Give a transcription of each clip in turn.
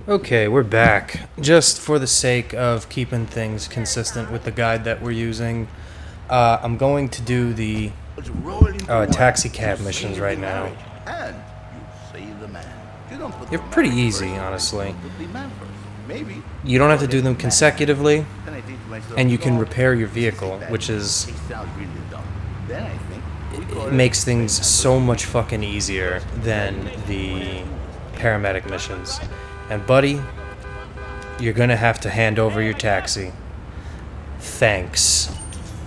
Okay, we're back. Just for the sake of keeping things consistent with the guide that we're using, I'm going to do the taxi cab missions right now. And you save the man. You don't put They're the pretty marriage easy, first, honestly. you put the man first. Maybe You don't have to do them consecutively, then I think to myself, and you can no, repair your this is a vehicle, bad which thing. is It sounds really dumb. Then I think we call it makes things save so much fucking easier than the paramedic missions. And buddy, you're gonna have to hand over your taxi. Thanks.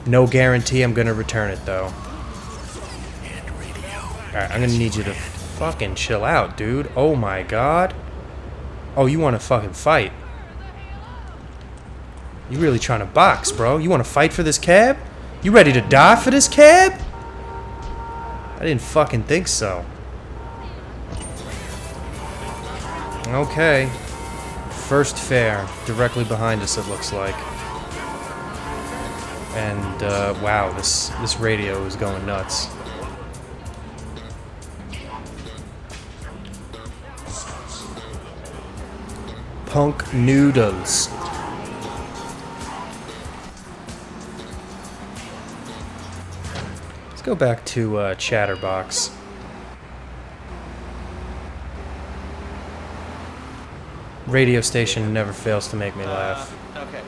No guarantee I'm gonna return it though. Alright, I'm gonna need you to fucking chill out, dude. Oh my god. Oh, you wanna fucking fight? You really trying to box, bro? You wanna fight for this cab? You ready to die for this cab? I didn't fucking think so. Okay. First fare, directly behind us it looks like. And wow, this radio is going nuts. Punk noodles. Let's go back to Chatterbox. Radio station never fails to make me laugh. Okay.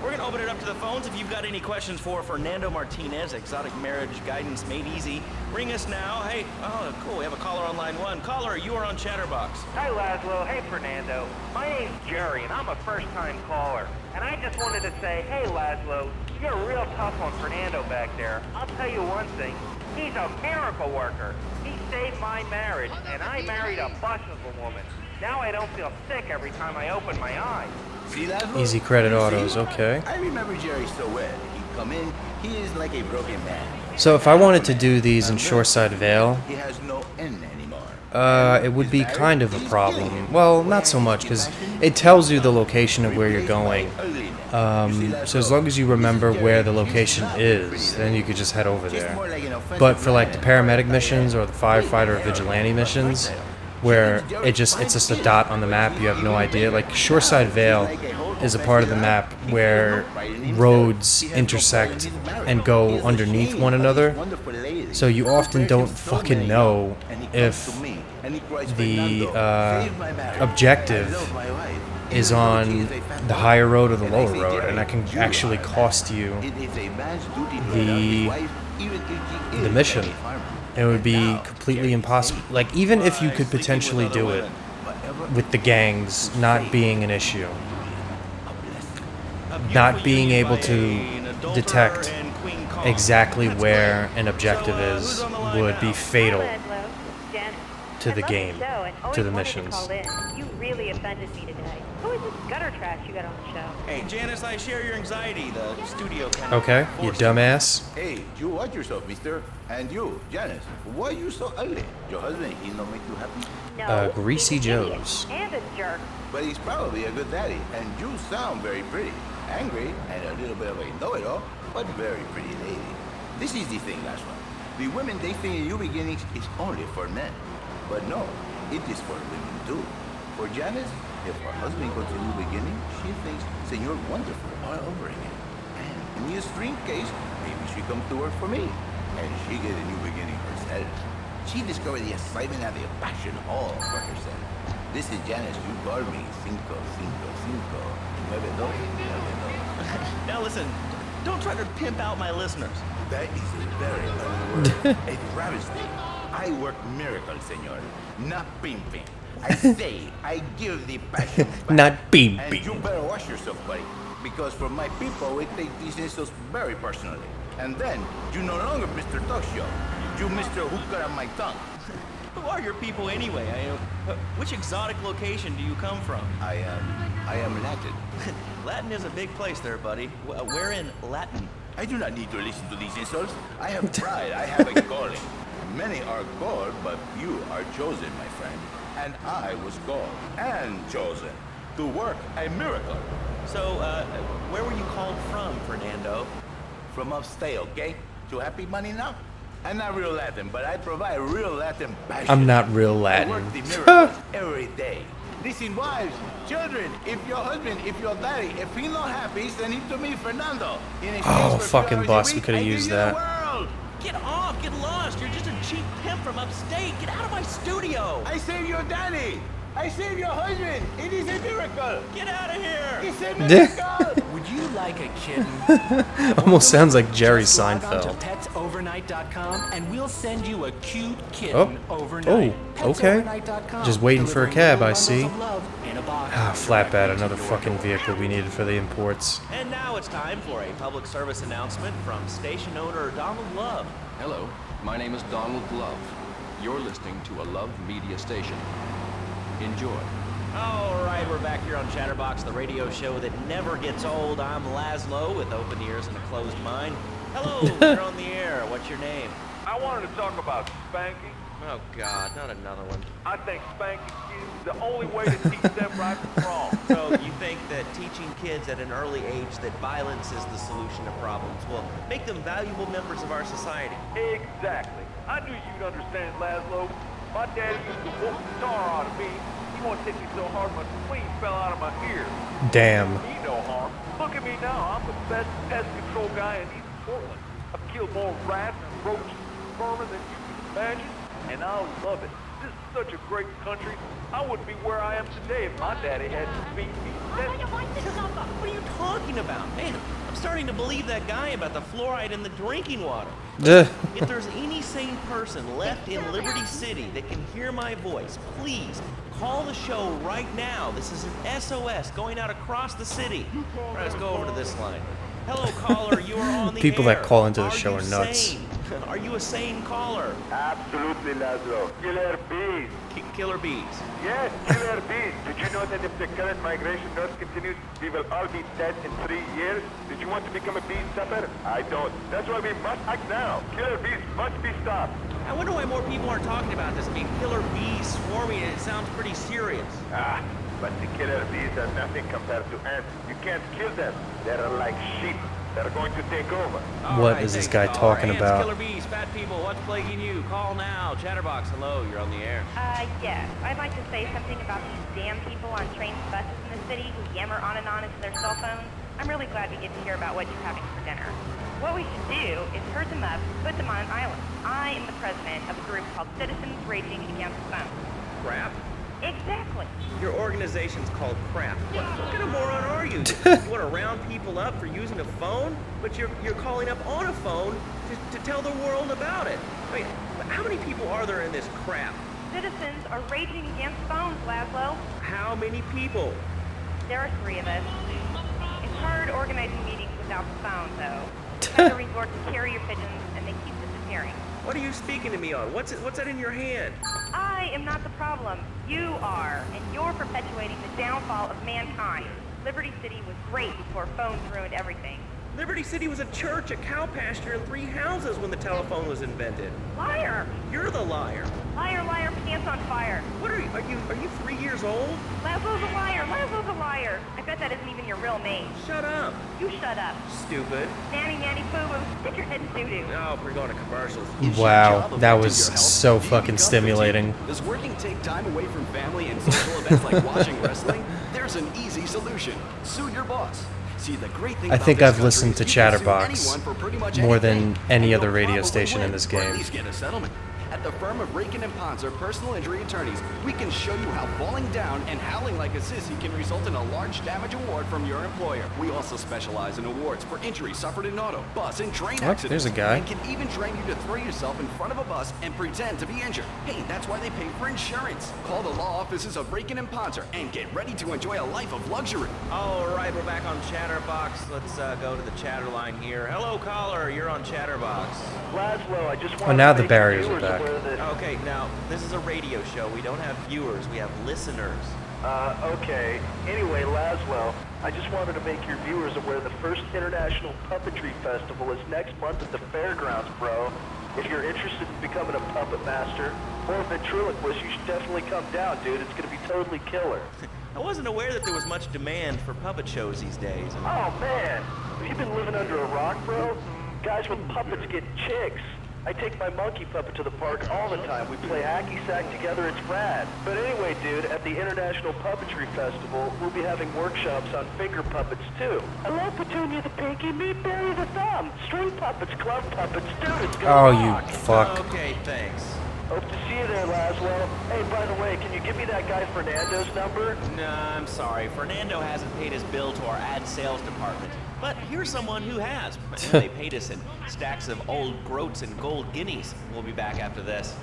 We're gonna open it up to the phones. If you've got any questions for Fernando Martinez, Exotic Marriage Guidance Made Easy, ring us now. Hey, oh, cool. We have a caller on line one. Caller, you are on Chatterbox. Hi, Laszlo. Hey, Fernando. My name's Jerry, and I'm a first-time caller. And I just wanted to say, hey, Laszlo, you're real tough on Fernando back there. I'll tell you one thing. He's a miracle worker. He saved my marriage, and I married a bustable woman. Now I don't feel sick every time I open my eyes. See that? Easy credit autos, okay. I remember Jerry so well. He'd come in, he is like a broken man. So if I wanted to do these in Shoreside Vale, He has no end anymore. it would be kind of a problem. Well, not so much, because it tells you the location of where you're going. So as long as you remember where the location is, then you could just head over there. But for like the paramedic missions or the firefighter or vigilante missions, where it's just a dot on the map, you have no idea. Like Shoreside Vale is a part of the map where roads intersect and go underneath one another. So you often don't fucking know if the objective is on the higher road or the lower road, and that can actually cost you the mission. It would be completely impossible. Like, even if you could potentially do it with the gangs not being an issue, not being able to detect exactly where an objective is would be fatal to the game, to the missions. You really offended me today. Who is this gutter trash you got on the show? Hey, Janice, I share your anxiety. The studio kind of Okay, you forced it. dumbass. Hey, you watch yourself, mister. And you, Janice, why are you so ugly? Your husband, he don't make you happy? No, Greasy he's an idiot Joe's. and a jerk. But he's probably a good daddy, and you sound very pretty. Angry, and a little bit of a know-it-all, but very pretty lady. This is the thing, last one. The women they think in New Beginnings is only for men. But no, it is for women too. For Janice, if her husband goes to New Beginning, she thinks Senor Wonderful all over again. And in the extreme case, maybe she come to work for me, and she get a new beginning herself. She discovered the excitement and the passion all for herself. This is Janice. You call me 5559292. Now listen, don't try to pimp out my listeners. That is a very ugly word. A travesty. I work miracles, senor. Not pimping. I say, I give the passion back. Not And beeping. you better watch yourself, buddy. Because for my people, we take these insults very personally. And then, you no longer Mr. Talk Show. You Mr. Who Cut On My Tongue. Who are your people anyway? Which exotic location do you come from? I am Latin. Latin is a big place there, buddy. Where in Latin? I do not need to listen to these insults. I have pride. I have a calling. Many are called, but few are chosen, my friend. And I was called and chosen to work a miracle. So, where were you called from, Fernando? From upstate, okay? To happy money now? I'm not real Latin, but I provide real Latin passion. I'm not real I Latin. work the miracles every day. Listen, wives, children, if your husband, if your daddy, if he's not happy, send him to me, Fernando. In exchange Oh, for 2 fucking hours a bus, we week, coulda I give used you the that. world. Get off, get lost. You're just a cheap pimp from upstate. Get out of my studio. I saved your daddy. I saved your husband. It is a miracle. Get out of here. It's a miracle. Would you like a kitten? Almost sounds like Jerry Just log on to Seinfeld. petsovernight.com and we'll send you a cute Oh, kitten overnight. okay. Petsovernight.com, Just waiting for a delivering cab, little I see. bundles of love in a box. Ah, flatbed, another fucking vehicle we needed for the imports. And now it's time for a public service announcement from station owner Donald Love. Hello, my name is Donald Love. You're listening to a Love Media station. Enjoy. All right, we're back here on Chatterbox, the radio show that never gets old. I'm Laszlo with open ears and a closed mind. Hello, you're on the air. What's your name? I wanted to talk about spanking. Oh, God, not another one. I think spanking kids is the only way to teach them right from wrong. So you think that teaching kids at an early age that violence is the solution to problems will make them valuable members of our society? Exactly. I knew you'd understand, Laszlo. My daddy used to whoop the tar out of me. He won't hit me so hard my spleen fell out of my ear. Damn. Me no harm. Look at me now. I'm the best pest control guy in East Portland. I've killed more rats and roaches and vermin than you can imagine, and I love it. This is such a great country. I wouldn't be where I am today if my daddy hadn't beat me. What are you talking about? Man, I'm starting to believe that guy about the fluoride in the drinking water. Ugh. If there's any sane person left in Liberty City that can hear my voice, please call the show right now. This is an SOS going out across the city. All right, let's go over to this line. Hello, caller. You are on the People air. that call into the Are show you are nuts. sane? Are you a sane caller? Absolutely, Laszlo. Killer bees. Killer bees. Yes, killer bees. Did you know that if the current migration note continues, we will all be dead in 3 years? Did you want to become a bee stopper? I don't. That's why we must act now. Killer bees must be stopped. I wonder why more people aren't talking about this. I mean, killer bees swarming, it sounds pretty serious. Ah, but the killer bees are nothing compared to ants. You can't kill them. They're like sheep. They're going to take over. What is this guy talking Ants, about? Killer bees, fat people, what's plaguing you? Call now. Chatterbox, hello, you're on the air. Yes. I'd like to say something about these damn people on trains and buses in the city who yammer on and on into their cell phones. I'm really glad we get to hear about what you're having for dinner. What we should do is herd them up, put them on an island. I am the president of a group called Citizens Raging Against Phones. Crap? Exactly. Your organization's called Crap. What kind of moron are you? You want to round people up for using a phone? But you're calling up on a phone to tell the world about it. I mean, how many people are there in this crap? Citizens are raging against phones, Laszlo. How many people? There are 3 of us. It's hard organizing meetings without the phone, though. You have to resort to carrier pigeons, and they keep disappearing. What are you speaking to me on? What's that in your hand? I am not the problem. You are, and you're perpetuating the downfall of mankind. Liberty City was great before phones ruined everything. Liberty City was a church, a cow pasture, and 3 houses when the telephone was invented. Liar! You're the liar. Liar, liar, pants on fire. What are you? Are you 3 years old? Laszlo's a liar. Laszlo's a liar. I bet that isn't even your real name. Shut up, You shut up. stupid. Nanny, nanny, boo-boo. Stick your head in doo-doo. Oh, we're going to commercials. Is your Wow, job that affecting was your health? so Do you fucking become stimulating. fatigued? Does working take time away from family and social events like watching wrestling? There's an easy solution. Sue your boss. See, the great thing I about think this I've country listened is to you can sue Chatterbox anyone for pretty much more than anything, any and other you'll radio probably station in win, this or game. at least get a settlement. At the firm of Rakin & Ponzer Personal Injury Attorneys, we can show you how falling down and howling like a sissy can result in a large damage award from your employer. We also specialize in awards for injuries suffered in auto, bus, and train Oh, accidents. there's a guy. And can even train you to throw yourself in front of a bus and pretend to be injured. Hey, that's why they pay for insurance. Call the law offices of Rakin & Ponzer and get ready to enjoy a life of luxury. All right, we're back on Chatterbox. Let's go to the chatter line here. Hello, caller. You're on Chatterbox. Laszlo, I just Oh, want now to the make barriers are viewers back. aware that Okay, now this is a radio show. We don't have viewers. We have listeners. Okay. Anyway, Laszlo, I just wanted to make your viewers aware the first International Puppetry Festival is next month at the fairgrounds, bro. If you're interested in becoming a puppet master or a ventriloquist, you should definitely come down, dude. It's going to be totally killer. I wasn't aware that there was much demand for puppet shows these days. Oh, man. Have you been living under a rock, bro? Guys with puppets get chicks. I take my monkey puppet to the park all the time. We play hacky sack together, it's rad. But anyway, dude, at the International Puppetry Festival, we'll be having workshops on finger puppets, too. I love Petunia the Pinky, meet Barry the Thumb, string puppets, glove puppets, dude, it's Oh, gonna you rock. fuck. Okay, thanks. Hope to see you there, Laszlo. Hey, by the way, can you give me that guy Fernando's number? Nah, I'm sorry. Fernando hasn't paid his bill to our ad sales department. But here's someone who has. They paid us in stacks of old groats and gold guineas. We'll be back after this.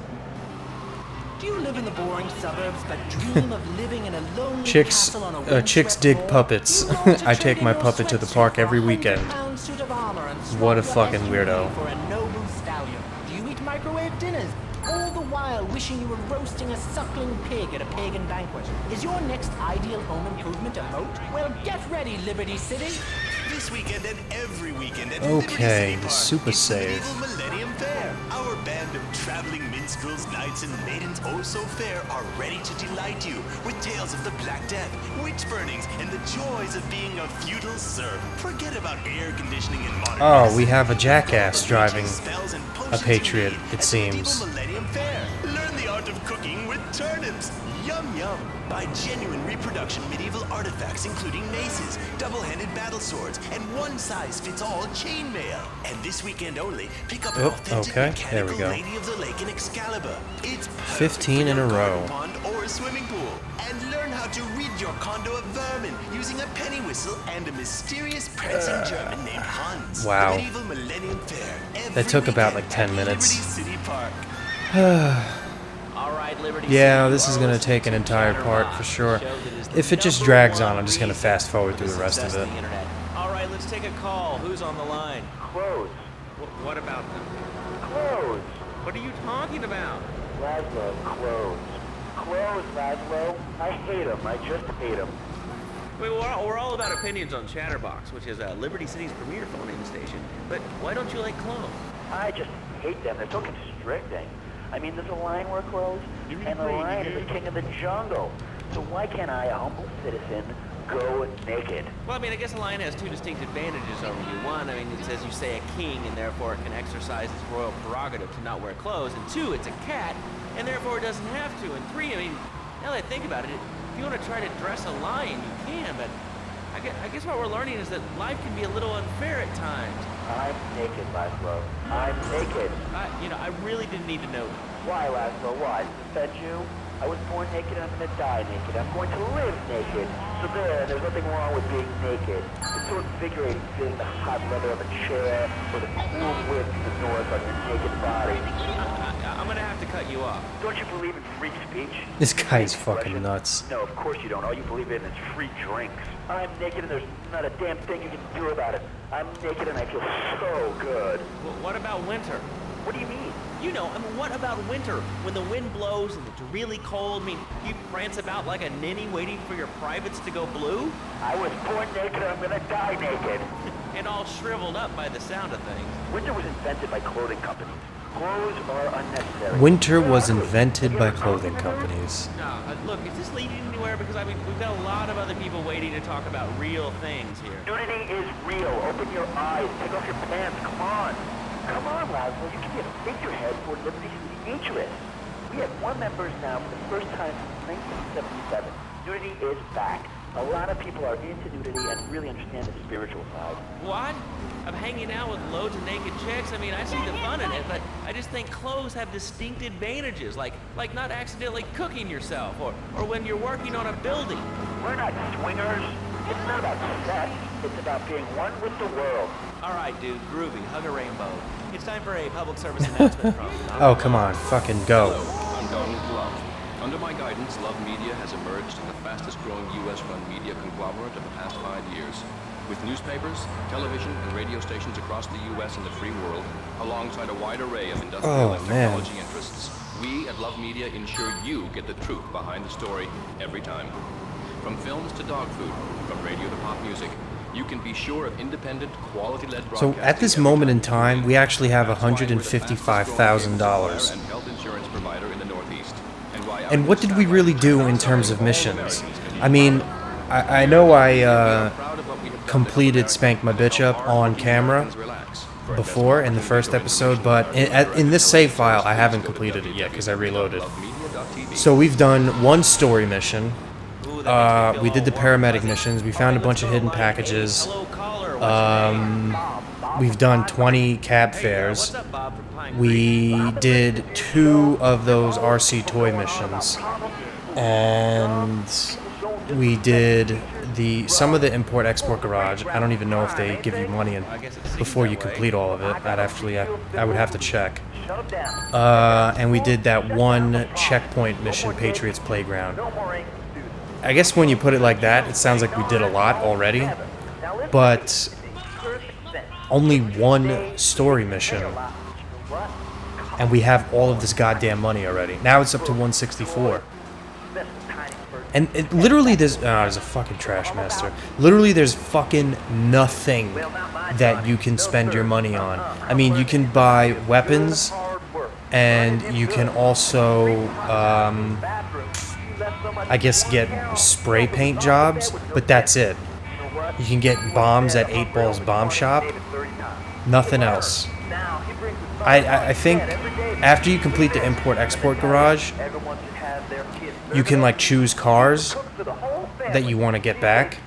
Do you live in the boring suburbs but dream of living in a lonely Chicks, castle on a chicks windswept dig moor? puppets. Do you long to I trade take in my your puppet to the sweatsuit park for a every weekend. 100-pound suit of armor and What a swap fucking that SUV weirdo. For a noble stallion? Do you eat microwave dinners? All the while wishing you were roasting a suckling pig at a pagan banquet. Is your next ideal home improvement a moat? Well, get ready, Liberty City. This weekend and every weekend at Okay, Liberty City Park, super it's the save. Medieval Millennium Fair. Our band of traveling minstrels, knights, and maidens oh so fair are ready to delight you with tales of the Black Death, witch burnings, and the joys of being a feudal serf. Forget about air conditioning and modern Oh, we medicine. have a jackass driving Spells and a potions patriot, you need it at the seems. Medieval Millennium Fair. Learn the art of cooking with turnips. Yum yum. Buy genuine reproduction medieval artifacts including maces, double-handed battle swords, and one-size-fits-all chainmail. And this weekend only, pick up an Oh, authentic okay, there we mechanical go. Lady of the Lake in Excalibur. It's perfect 15 for in your a garden row. pond or a swimming pool. And learn how to rid your condo of vermin using a penny whistle and a mysterious prancing German named Hans. Wow. The Medieval Millennium Fair. That took every about weekend like 10 at minutes. Liberty City Park. All right, Liberty Yeah, City, this is you are gonna listening take an to entire Chatterbox, part for sure. the show that is the If it just number drags on, one I'm just gonna reason fast forward for through the rest of success it. the internet. All right, let's take a call. Who's on the line? Clothes. What about them? Clothes. What are you talking about? Laszlo, clothes. Clothes, Laszlo. I hate them. I just hate them. We're all about opinions on Chatterbox, which is Liberty City's premier phone-in station. But why don't you like clothes? I just hate them. They're so constricting. I mean, there's a lion wear clothes, and the lion is the king of the jungle. So why can't I, a humble citizen, go naked? Well, I mean, I guess a lion has two distinct advantages over you. One, I mean, it's as you say, a king, and therefore it can exercise its royal prerogative to not wear clothes. And two, it's a cat, and therefore it doesn't have to. And three, I mean, now that I think about it, if you want to try to dress a lion, you can, but I guess what we're learning is that life can be a little unfair at times. I'm naked, Laszlo. I'm naked. I really didn't need to know that. Why, Laszlo? Why? Does it offend you? I was born naked and I'm going to die naked. I'm going to live naked. So there's nothing wrong with being naked. It's so invigorating feeling the hot leather of a chair or the cool wind from the north on your naked body. I'm gonna have to cut you off. Don't you believe in free speech? This guy's Free fucking expression? nuts. No, of course you don't. All you believe in is free drinks. I'm naked and there's not a damn thing you can do about it. I'm naked and I feel so good. Well, what about winter? What do you mean? You know, I mean, what about winter? When the wind blows and it's really cold, I mean, you prance about like a ninny waiting for your privates to go blue? I was born naked and I'm gonna die naked. And all shriveled up by the sound of things. Winter was invented by clothing companies. Clothes are unnecessary. Winter was invented by clothing companies. No, look, is this leading anywhere? Because, I mean, we've got a lot of other people waiting to talk about real things here. Nudity is real. Open your eyes. Take off your pants. Come on. Come on, Laszlo. You can be a figurehead for Liberty City interests. We have more members now for the first time since 1977. Nudity is back. A lot of people are into nudity and really understand the spiritual side. What? I'm hanging out with loads of naked chicks. I mean, I see the fun in it, but I just think clothes have distinct advantages, like not accidentally cooking yourself, or when you're working on a building. We're not swingers. It's not about sex. It's about being one with the world. All right, dude, groovy, hug a rainbow. It's time for a public service announcement from... Oh, come on, fucking go. Hello, I'm Donald Glove. Under my guidance, Love Media has emerged as the fastest-growing U.S.-run media conglomerate of the past 5 years. With newspapers, television, and radio stations across the U.S. and the free world, alongside a wide array of industrial and technology interests, we at Love Media ensure you get the truth behind the story every time. From films to dog food, from radio to pop music, you can be sure of independent, quality-led broadcasting. So at this moment in time, we actually have $155,000. and health insurance provider in the Northeast. And why And what did we really do in terms of missions? I mean, I know I completed Spank My Bitch Up on camera, before in the first episode, but in this save file, I haven't completed it yet because I reloaded. So we've done one story mission. We did the paramedic missions. We found a bunch of hidden packages. We've done 20 cab fares. We did 2 of those RC toy missions. And we did some of the import-export garage. I don't even know if they give you money before you complete all of it. I would have to check. And we did that one checkpoint mission, Patriots Playground. I guess when you put it like that, it sounds like we did a lot already, but only one story mission, and we have all of this goddamn money already. Now it's up to 164. And literally there's a fucking trash master. Literally there's fucking nothing that you can spend your money on. I mean, you can buy weapons, and you can also, I guess, get spray paint jobs, but that's it. You can get bombs at 8 Ball's Bomb Shop. Nothing else. I think after you complete the import-export garage, you can like choose cars that you want to get back,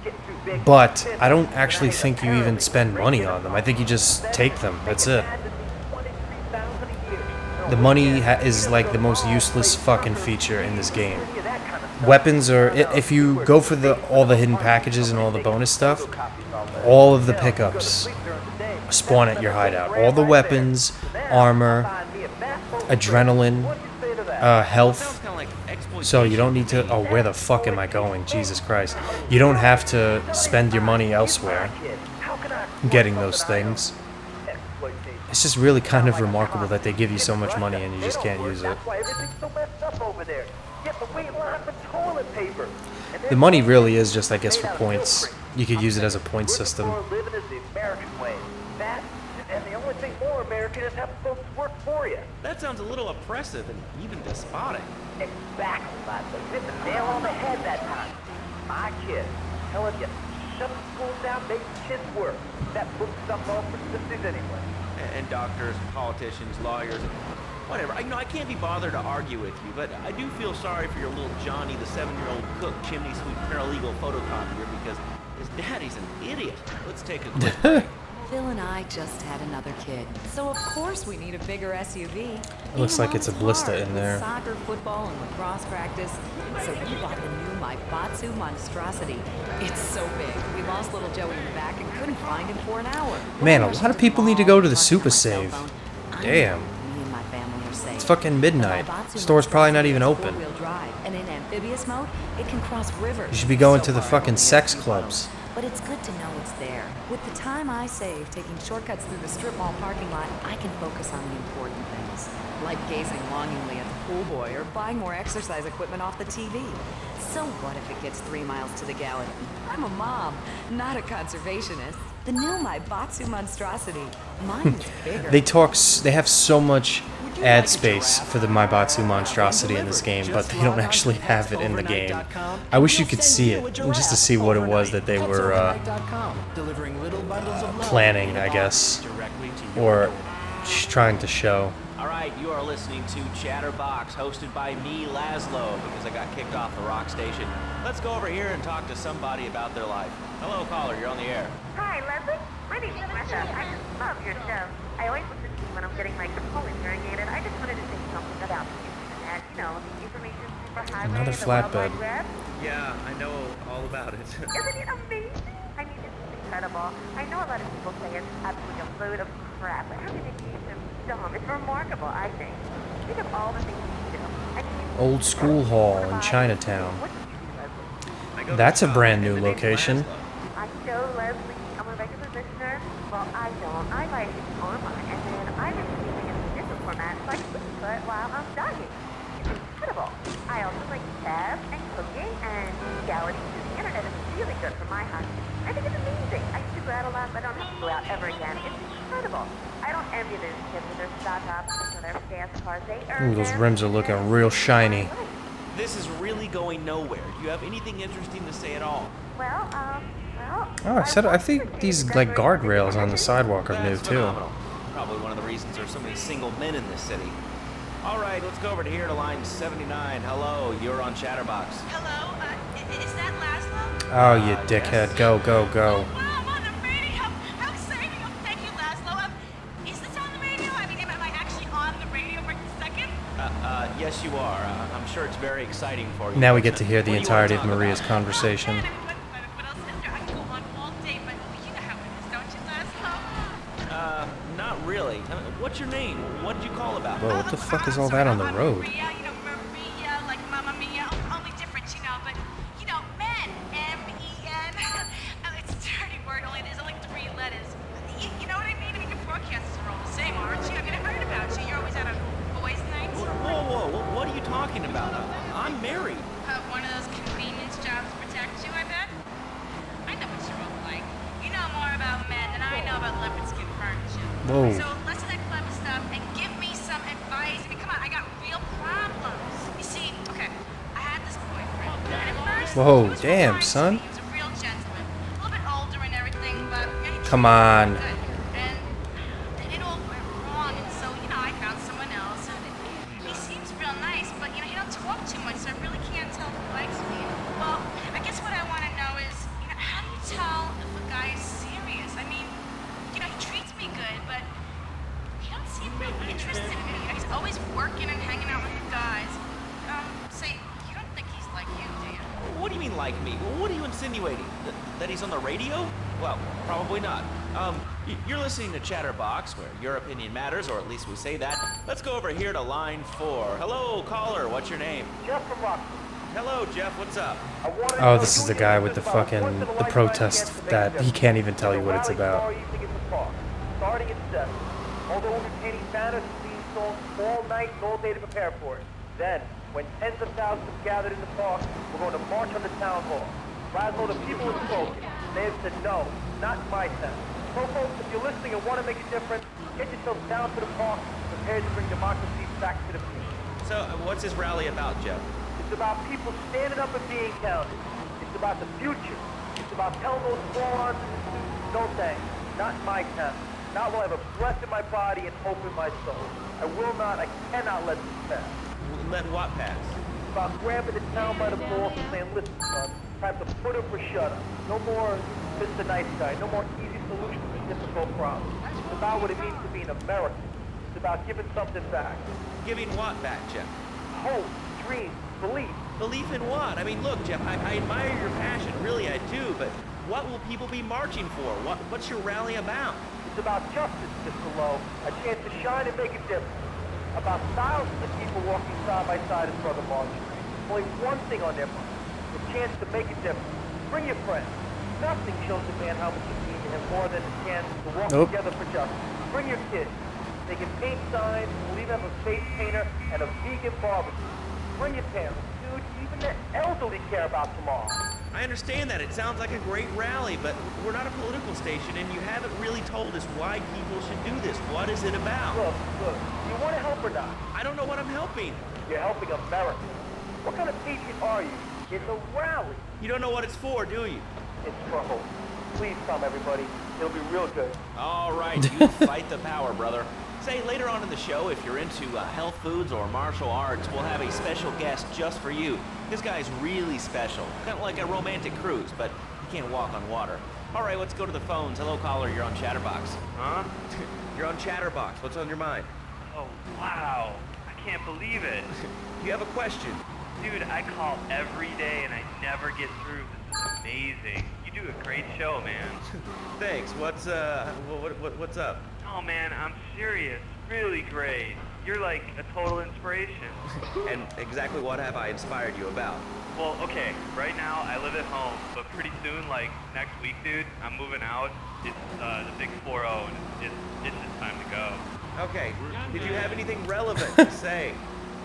but I don't actually think you even spend money on them. I think you just take them. That's it. The money is like the most useless fucking feature in this game. Weapons are, if you go for all the hidden packages and all the bonus stuff, all of the pickups spawn at your hideout. All the weapons, armor, adrenaline, health. So you don't need to, oh, where the fuck am I going? Jesus Christ. You don't have to spend your money elsewhere getting those things. It's just really kind of remarkable that they give you so much money and you just can't use it. The money really is just, I guess, for points. You could use it as a point system. That sounds a little oppressive and even despotic. Exactly, Lazo. You hit the nail on the head that time. My kid, telling you, shut the schools down, make kids work. That book stuff all for sisters anyway. And doctors, politicians, lawyers, whatever. I can't be bothered to argue with you, but I do feel sorry for your little Johnny, the 7-year-old cook, chimney sweep, paralegal photocopier, because his daddy's an idiot. Let's take a quick break. Phil and I just had another kid, so of course we need a bigger SUV. It looks like it's a Blista in there. Soccer, football, and lacrosse practice. So we bought the new Maibatsu Monstrosity. It's so big, we lost little Joey in the back and couldn't find him for an hour. Man, a lot of people need to go to the Super Save. Damn. It's fucking midnight. The store's probably not even open. And in amphibious mode, it can cross rivers. You should be going to the fucking sex clubs. But it's good to know it's there. With the time I save taking shortcuts through the strip mall parking lot, I can focus on the important things, like gazing longingly at the pool boy or buying more exercise equipment off the TV. So what if it gets 3 miles to the gallon? I'm a mom, not a conservationist. The new Maibatsu Monstrosity. Mine is bigger. They have so much ad space for the Maibatsu Monstrosity in this game, but they don't actually have it in the game. I wish you could see it, just to see what it was that they were planning, I guess, or trying to show. Alright, you are listening to Chatterbox, hosted by me, Laszlo, because I got kicked off the rock station. Let's go over here and talk to somebody about their life. Hello, caller, you're on the air. Hi, Leslie. My name's Martha. I just love your show. I always listen to you when I'm getting my colon irrigated. I just wanted to say something about the internet. You know, the information superhighway. Another flatbed. Yeah, I know all about it. Isn't it amazing? I mean, it's incredible. I know a lot of people say it's absolutely a load of crap, but how can it be so dumb? It's remarkable, I think. Think of all the things you do. I mean, Old School Hall in Chinatown. That's a brand new location. I know, Leslie. I'm a regular listener. Well, I don't. I like it online, and then I was receiving it in different formats, so I can listen to it while I'm dying. It's incredible. I also like tabs and cooking and legality. The internet is really good for my hobby. I think it's amazing. I used to go out a lot, but I don't have to go out ever again. It's incredible. I don't envy those kids with their stock options or their fast cars. They earn Ooh, those rims are looking real shiny. This is really going nowhere. Do you have anything interesting to say at all? Well, Oh, I think these like guardrails on the sidewalk are new too. Probably one of the reasons there's so many single men in this city. All right, let's go over to here to line 79. Hello, you're on Chatterbox. Hello, is that Laszlo? Oh, you dickhead. Go, go, go. Wow, I'm on the radio. How exciting. Oh, thank you, Laszlo. Is this on the radio? I mean, am I actually on the radio for a second? Yes, you are. I'm sure it's very exciting for you. Now we get to hear the What do you wanna entirety of talk Maria's about? conversation. What else is there? I can go on all day, but you know how it is, don't you, Laszlo? Not really. What's your name? What did you call about? Whoa, what the fuck is all that on the road? Maria, you know, Maria, like Mamma Mia, only different, you know, but, you know, men, M-E-N. It's a dirty word, there's only 3 letters. You know what I mean? I mean, your broadcasters are all the same, aren't you? I mean, I heard about you. You're always out on boys' nights. Whoa, what are you talking about? I'm married. One of those convenience jobs protect you, I bet? I know what you're all like. You know more about men than I know about leopard skin furniture. Whoa. So less of that clever stuff and give me some advice. I mean, come on, I got real problems. You see, okay, I had this boyfriend. And at first, Whoa, he was damn, real nice to son. me. He was a real gentleman. A little bit older and everything, but you know, he Come treated me on. good. And it all went wrong, and so, you know, I found someone else. And he seems real nice, but, you know, he don't talk too much, so I really can't tell if he likes me. Well, I guess what I want to know is, you know, how do you tell if a guy is serious? I mean, you know, he treats me good, but he don't seem real interested in me. You know, he's always working and hanging out with the guys. Say, you don't think he's like you, do you? What do you mean like me? What are you insinuating? That he's on the radio? Well, probably not. You're listening to Chatterbox, where your opinion matters, or at least we say that. Let's go over here to line 4. Hello, caller. What's your name? Jeff from Rockford. Hello, Jeff. What's up? Oh, this is the guy with the fucking, the protest that he can't even tell you what it's about. Starting at 7. Although we'll be painting banners and theme songs all night and all day to prepare for it. Then, when tens of thousands have gathered in the park, we're going to march on the town hall. Laszlo, the people have spoken. They have said no, not my town. So folks, if you're listening and want to make a difference, get yourselves down to the park, prepared to bring democracy back to the people. So, what's this rally about, Jeff? It's about people standing up and being counted. It's about the future. It's about telling those morons in the suits, no thanks, not in my town. Not while I have a breath in my body and hope in my soul. I will not, I cannot let this pass. Let what pass? It's about grabbing the town by the balls and saying, listen, son, time to put up or shut up. No more Mr. Nice Guy. No more easy solutions to difficult problems. It's about what it means to be an American. It's about giving something back. Giving what back, Jeff? Hope, dreams, belief. Belief in what? I mean, look, Jeff, I admire your passion. Really, I do. But what will people be marching for? What's your rally about? It's about justice, Mr. Lowe. A chance to shine and make a difference. About thousands of people walking side by side in front of the march. Only one thing on their mind. The chance to make a difference. Bring your friends. Nothing shows a man how much you mean to him more than a chance to walk together for justice. Bring your kids. They can paint signs, we'll even have a face painter and a vegan barbecue. Bring your parents. Dude, even the elderly care about tomorrow. I understand that. It sounds like a great rally, but we're not a political station, and you haven't really told us why people should do this. What is it about? Look, you want to help or not? I don't know what I'm helping. You're helping America. What kind of patriot are you? It's a rally. You don't know what it's for, do you? It's for hope. Please come, everybody. It'll be real good. All right, you fight the power, brother. Say, later on in the show, if you're into health foods or martial arts, we'll have a special guest just for you. This guy's really special. Kind of like a romantic cruise, but he can't walk on water. All right, let's go to the phones. Hello, caller. You're on Chatterbox. Huh? You're on Chatterbox. What's on your mind? Oh, wow. I can't believe it. You have a question? Dude, I call every day and I never get through. This is amazing. You do a great show, man. Thanks. What's up? Oh, man, I'm serious. Really great. You're like a total inspiration. And exactly what have I inspired you about? Well, okay, right now I live at home, but pretty soon, like next week, dude, I'm moving out. It's the big 4-0, and it's just time to go. Okay, did you have anything relevant to say?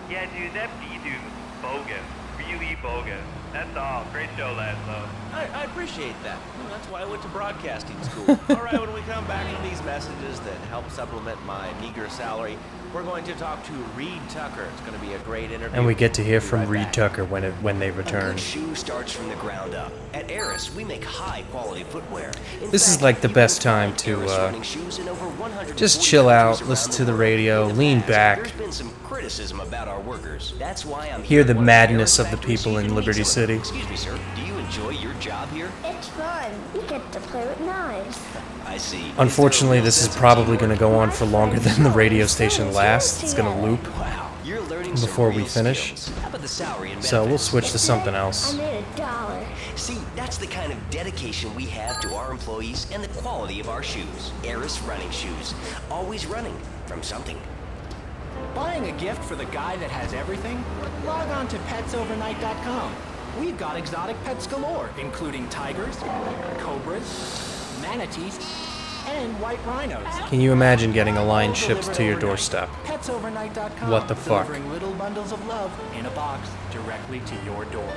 Yeah, dude, that B dude was bogus. Really bogus. That's all. Great show, Laszlo. I appreciate that. Well, that's why I went to broadcasting school. All right, when we come back into these messages that help supplement my meager salary, we're going to talk to Reed Tucker. It's going to be a great interview. And we get to hear We'll be from right Reed back. Tucker when they return. A good shoe starts from the ground up. At Eris, we make high-quality footwear. In This is fact, like the you best can time find to Eris running shoes in over 140 just chill out, countries listen around to the world. radio, In the lean past, back, There's been some criticism about our workers. That's why I'm hear here the at one madness Eris of the factory people so you in can meet Liberty some of them. City. Excuse me, sir. Do you enjoy your job here? It's fun. You get to play with knives. I see. Unfortunately, this is probably going to go on for longer than the radio station lasts. It's going to loop Wow, you're learning some before we real finish. skills. How about the salary and So we'll benefits? switch to something else. I made $1. See, that's the kind of dedication we have to our employees and the quality of our shoes. Eris running shoes. Always running from something. Buying a gift for the guy that has everything? Log on to petsovernight.com. We've got exotic pets galore, including tigers, cobras, manatees, and white rhinos. Can you imagine getting a line shipped to your doorstep? Petsovernight.com. What the fuck? Delivering little bundles of love in a box directly to your door.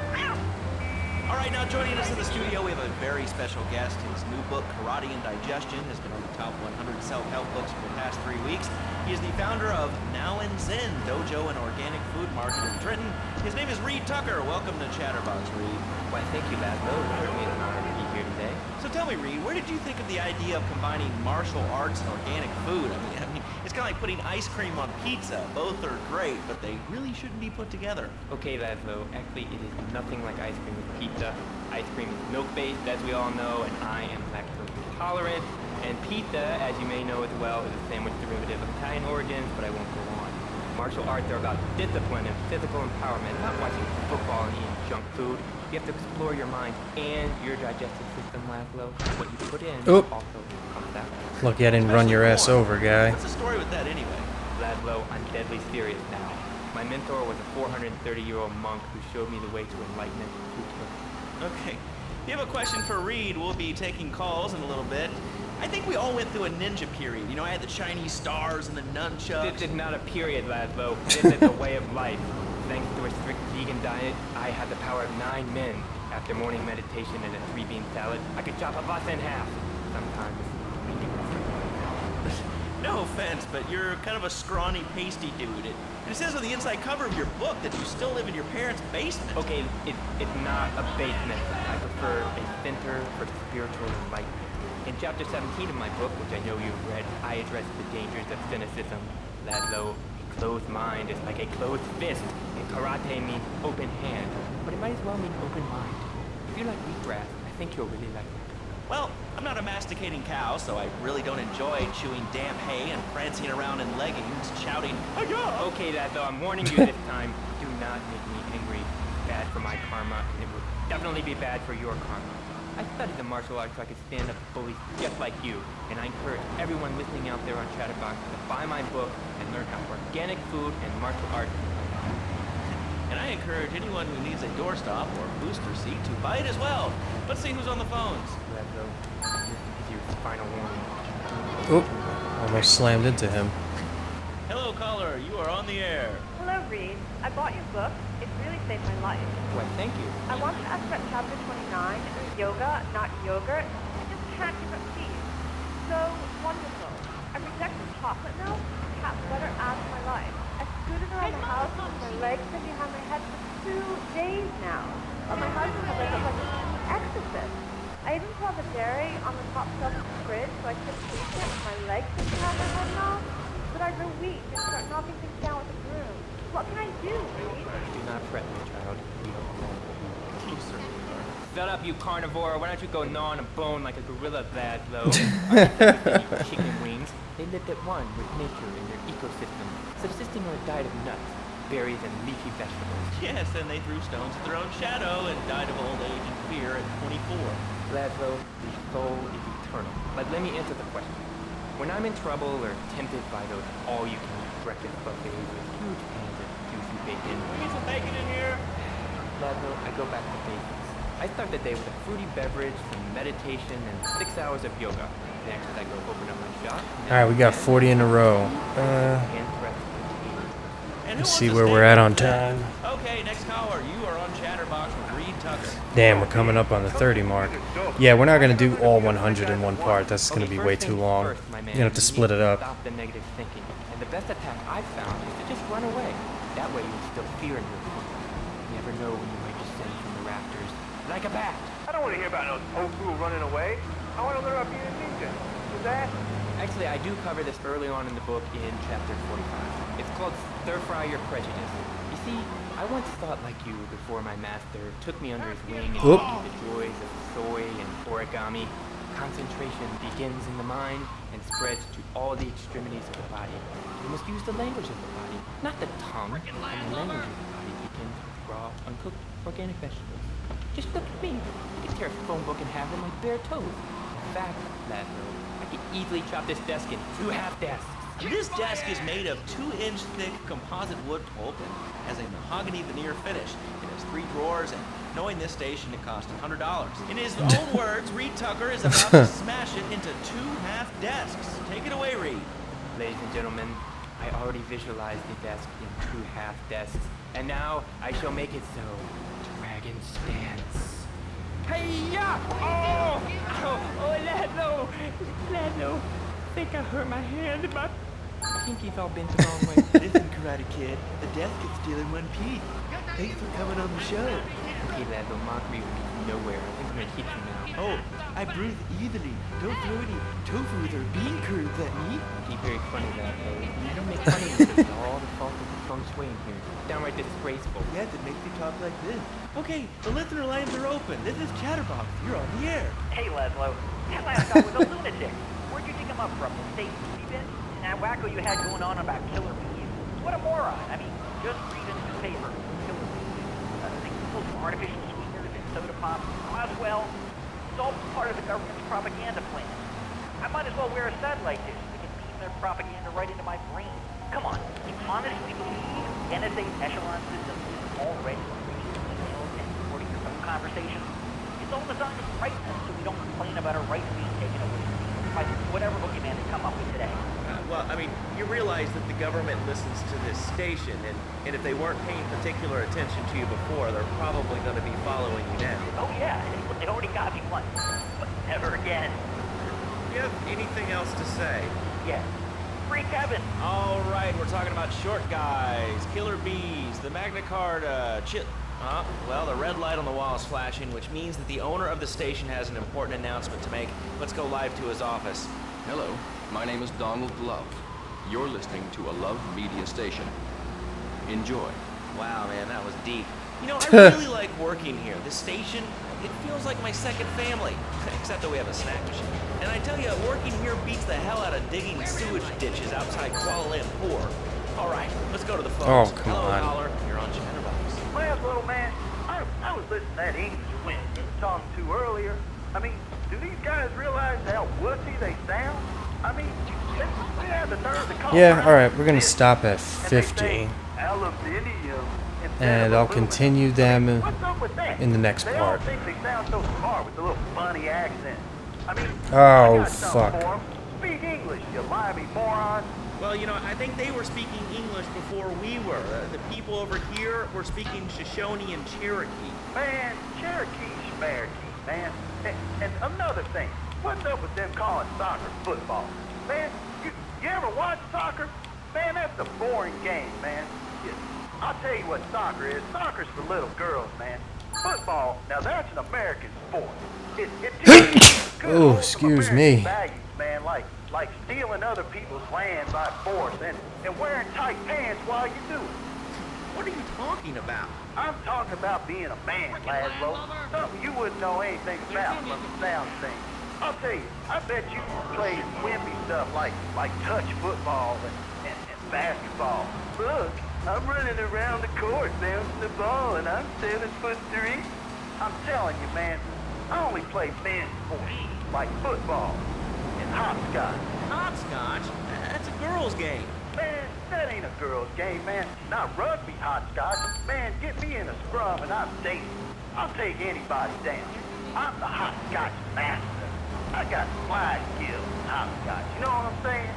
All right, now joining us in the studio, we have a very special guest. His new book, Karate and Digestion, has been on the top 100 self-help books for the past 3 weeks. He is the founder of Now and Zen Dojo and Organic Food Market in Trenton. His name is Reed Tucker. Welcome to Chatterbox, Reed. Why, thank you, Laszlo. It's certainly an honor to be here today. So tell me, Reed, where did you think of the idea of combining martial arts and organic food? I mean, it's kind of like putting ice cream on pizza. Both are great, but they really shouldn't be put together. Okay, Laszlo, actually it is nothing like ice cream with pizza. Ice cream is milk-based, as we all know, and I am lactose intolerant. And pizza, as you may know as well, is a sandwich derivative of Italian origins, but I won't go on. Martial arts are about discipline and physical empowerment, not watching football and eating junk food. You have to explore your mind and your digestive system, Laszlo. What you put in Oop. also comes out. Lucky I didn't run your ass over, guy. What's the story with that anyway? Laszlo, I'm deadly serious now. My mentor was a 430-year-old monk who showed me the way to enlightenment through killing. Okay. If you have a question for Reed, we'll be taking calls in a little bit. I think we all went through a ninja period. You know, I had the Chinese stars and the nunchucks. This is not a period, Laszlo. This is a way of life. Thanks to a strict vegan diet, I had the power of 9 men. After morning meditation and a 3-bean salad, I could chop a bus in half. Sometimes. No offense, but you're kind of a scrawny, pasty dude. It says on the inside cover of your book that you still live in your parents' basement. Okay, it's not a basement. I prefer a center for spiritual enlightenment. In chapter 17 of my book, which I know you've read, I address the dangers of cynicism. Laszlo, a closed mind is like a closed fist, and karate means open hand, but it might as well mean open mind. If you like wheatgrass, I think you'll really like it. Well, I'm not a masticating cow, so I really don't enjoy chewing damp hay and prancing around in leggings, shouting, "Hi-ya!" Okay, Laszlo, I'm warning you this time. Do not make me angry. Bad for my karma, and it will definitely be bad for your karma. I studied the martial arts so I could stand up to bullies just like you, and I encourage everyone listening out there on Chatterbox to buy my book and learn how organic food and martial arts. And I encourage anyone who needs a doorstop or booster seat to buy it as well. Let's see who's on the phones. Laszlo, this is your final warning. Oop, almost slammed into him. Hello, caller. You are on the air. Hello, Reed. I bought your book. It really saved my life. Why, thank you. I wanted to ask about chapter 29, yoga, not yogurt. I just can't give up peace. So wonderful. I rejected chocolate milk, cat butter out of my life. I scooted around the house with my legs pinned behind my head for 2 days now. But my husband said I look like an exorcist. I even put all the dairy on the top shelf of the fridge so I couldn't taste it with my legs pinned behind my head now. But I grow weak and start knocking things down with a broom. What can I do, Reed? Do not fret, my child. We are all you certainly are. Shut up, you carnivore. Why don't you go gnaw on a bone like a gorilla, Laszlo? Eat chicken wings. They lived at one with nature in their ecosystem, subsisting on a diet of nuts, berries, and leafy vegetables. Yes, and they threw stones at their own shadow and died of old age and fear at 24. Laszlo, the soul is eternal. But let me answer the question. When I'm in trouble or tempted by those all-you-can-eat breakfast buffets with huge pans of juicy bacon, Need some bacon in here? Laszlo, I go back to basics. I start the day with a fruity beverage, some meditation, and 6 hours of yoga. Next, I go open up my shop. Alright, we got 40 in a row. Let's see where we're at on time. Okay, next caller. You are on Chatterbox with Reed Damn, we're coming up on the 30 mark. Yeah, we're not gonna do all 100 in one part. That's gonna be way too long. You're gonna have to split it up. Stop the negative thinking. And the best attack I've found is to just run away. That way you instill fear in your opponent. You never know when you might descend from the rafters like a bat. I don't want to hear about no tofu running away. I want to learn about being a ninja. Is that? Actually, I do cover this early on in the book in chapter 45. It's called Stir Fry Your Prejudice. You see, I once thought like you before my master took me under his wing and Oop. taught me the joys of soy and origami. Concentration begins in the mind and spreads to all the extremities of the body. You must use the language of the body, not the tongue. And the language of the body begins with raw, uncooked, organic vegetables. Just look at me. I can tear a phone book in half with my bare toes. In fact, Lazlo, I can easily chop this desk in 2 half desks. This desk is made of 2-inch thick composite wood pulp and has a mahogany veneer finish. It has 3 drawers, and knowing this station, it cost $100. In his own words, Reed Tucker is about to smash it into 2 half desks. Take it away, Reed. Ladies and gentlemen, I already visualized the desk in 2 half desks, and now I shall make it so. Dragon stance. Hey-ya! Oh! Oh, Lazlo! Lazlo! I think I hurt my hand. My pinky's all bent the wrong way. Listen, Karate Kid, the death gets still in one piece. Thanks for coming on the show. Okay, Lazlo, mockery will lead you nowhere. I think I'm gonna hit you now. Oh, I breathe easily. Don't throw any tofu or bean curds at me. Be very funny, Lazlo. You don't make funny because it's all the fault of the feng shui in here. Downright disgraceful. Yes, it makes you talk like this. Okay, the listener lines are open. This is Chatterbox. You're on the air. Hey, Lazlo. That last guy was a lunatic. Where'd you dig him up from? The state movie bin? And that wacko you had going on about killer bees? What a moron. I mean, just read in the newspaper. Killer bees. They put some artificial sweeteners in soda pop. Might as well. It's all part of the government's propaganda plan. I might as well wear a satellite dish so they can beam their propaganda right into my brain. Come on. You honestly believe NSA's echelon system is already reading emails and recording your phone conversations? It's all designed to frighten us so we don't complain about our rights being taken away by whatever boogeyman they come up with today. Well, I mean, you realize that the government listens to this station, and if they weren't paying particular attention to you before, they're probably going to be following you now. Oh yeah, they already got me once, but never again. Do you have anything else to say? Yeah. Free Kevin. All right, we're talking about short guys, killer bees, the Magna Carta, well, the red light on the wall is flashing, which means that the owner of the station has an important announcement to make. Let's go live to his office. Hello, my name is Donald Love. You're listening to a Love Media station. Enjoy. Wow, man, that was deep. You know, I really like working here. This station, it feels like my second family, except that we have a snack machine. And I tell you, working here beats the hell out of digging sewage ditches outside Kuala Lumpur. All right, let's go to the phones. Oh, come Hello, on. caller. You're on Chatterbox. Well, little man, I was listening to that English wind you were talking to earlier. I mean, do these guys realize how wussy they sound? I mean, they have the nerve to call Yeah, around alright, we're gonna this, stop at and they 50. say aluminium instead And of I'll aluminum. continue them What's up with that? in the next They part. all think they sound so smart with the little funny accent. I mean, Oh, I got something fuck. for 'em. Speak English, you limey moron. Well, you know, I think they were speaking English before we were. The people over here were speaking Shoshone and Cherokee. Man, Cherokee Schmerokee, man. And another thing, what's up with them calling soccer football? Man, you ever watch soccer? Man, that's a boring game, man. I'll tell you what soccer is. Soccer's for little girls, man. Football, now that's an American sport. It teaches good Oh, wholesome excuse American me. values, man, like stealing other people's land by force and wearing tight pants while you do it. What are you talking about? I'm talking about being a man, Lazlo. Something you wouldn't know anything about from the sound thing. I'll tell you, I bet you play wimpy stuff like touch football and basketball. Look, I'm running around the court bouncing the ball and I'm 7'3". I'm telling you, man, I only play men's sports like football and hopscotch. Hopscotch? That's a girl's game. Man, that ain't a girl's game, man. Not rugby hopscotch. Man, get me in a scrum and I'm safe. I'll take anybody down. I'm the hopscotch master. I got fly skills in hopscotch. You know what I'm saying?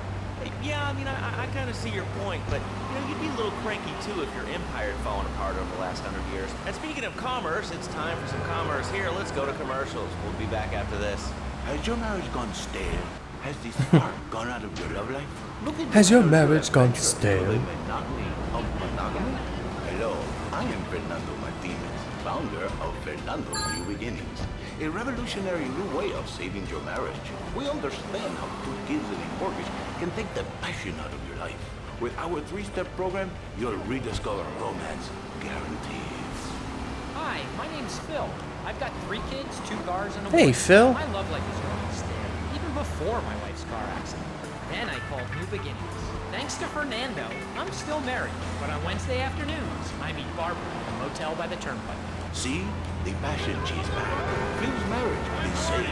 Yeah, I mean, I kind of see your point, but, you know, you'd be a little cranky, too, if your empire had fallen apart over the last 100 years. And speaking of commerce, it's time for some commerce here. Let's go to commercials. We'll be back after this. Has your marriage gone stale? Has the spark gone out of your love life? Look at Has your marriage marriage as a gone measure stale? of the monotony of monogamy? Hello, I am Fernando Martinez, founder of Fernando's New Beginnings, a revolutionary new way of saving your marriage. We understand how 2 kids and a mortgage can take the passion out of your life. With our 3-step program, you'll rediscover romance guaranteed. Hi, my name's Phil. I've got 3 kids, 2 cars, and a Hey, wife. Phil. My love life is going stale, even before my wife's car accident. Then I called New Beginnings. Thanks to Fernando, I'm still married, but on Wednesday afternoons, I meet Barbara at a motel by the turnpike. See? The passion she's back. Phil's marriage is saved,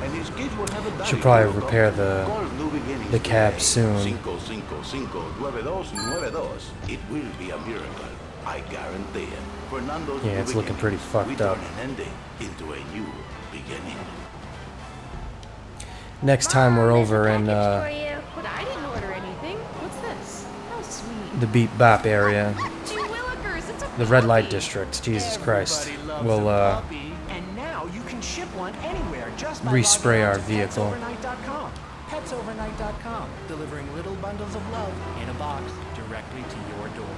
and his kids will have a daddy. Should probably repair the New Beginnings cab today. soon. 555-9292. It will be a miracle. I guarantee it. Fernando's Yeah, New it's looking pretty Beginnings. fucked We up. turn an ending into a new beginning. Next time we're over in But I didn't order anything. What's this? How sweet. the Beat Bop area, Gee willikers, it's a the red light district. Jesus Christ. We'll And now you can ship one anywhere just by respray logging on our to vehicle. petsovernight.com. Petsovernight.com, delivering little bundles of love in a box directly to your door.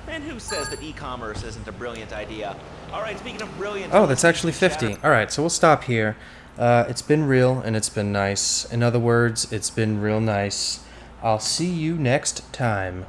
And who says that e-commerce isn't a brilliant idea? All right, speaking of brilliant... Oh, that's actually 50. Alright, so we'll stop here. It's been real and it's been nice. In other words, it's been real nice. I'll see you next time.